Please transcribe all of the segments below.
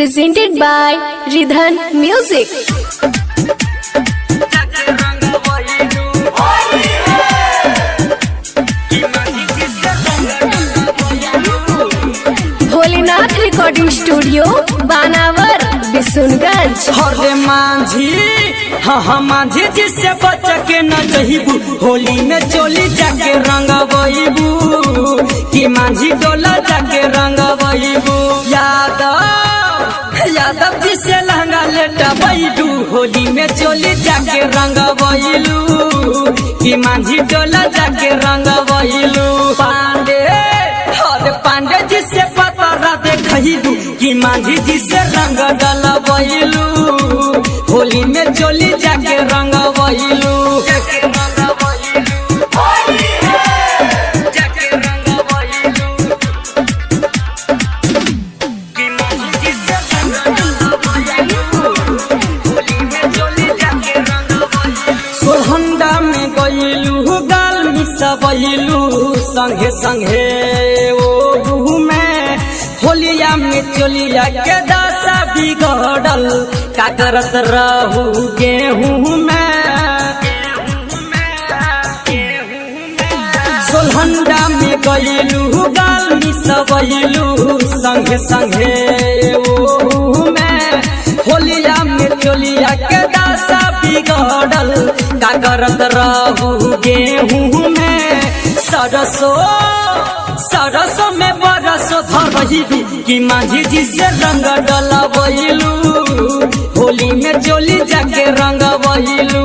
presented by Ridhan Music. Bholenath recording studio बानावर बिशुनगंज। हरे मांझी हाँ मांझी जिससे बच के न जहीबू होली में चोली जाके रंग बईबू कि मांझी डोला जाके रंग बईबू। यादव जिससे लहंगा लेटा बैठू होली में चोली जाके रंग बईलू कि मांझी डोला जाके रंग बईलू। पांडे जिससे पता देखू कि मांझी जिससे रंग डला बईलू होली में चोली जाके रंग बईलू। सोहंडा में गईलू गाल मिसबैलू संगे संगे ओ में होलिया में चोलिया के दासा बिगड़ल का करत रहू गेहूं में। सोहंडा में गईलू गाल मिसबैलू संगे संगे ओ में होलिया में चोलिया के दासा बिगड़ल का करत रहू गेहूं में। सरसों में बरसो धरबू कि मांझी जिससे रंग डला बईलू होली में चोली जाके रंग बईलू।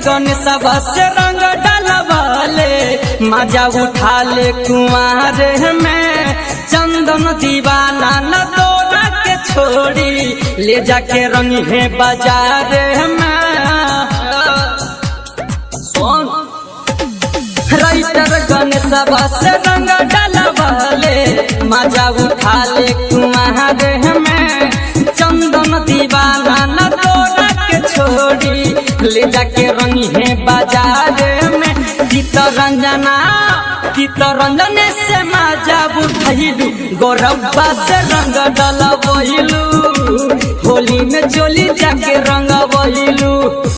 गणेश से रंग डलवाले मजा उठा ले कुंवर में चंदन दीवाना न तोड़ा के छोड़ी ले जाके रंग है बाजार में। राइटर गणेश से रंग डलवाले मजा उठा ले कुंवर में चंदन दीवाना न तोड़ा के छोड़ी ले जाके रंगी है बाजार में। चित्तरंजन से मजा उठैलू गौरब्बा से रंग डलबैलू होली में चोली जाके रंग बईलू।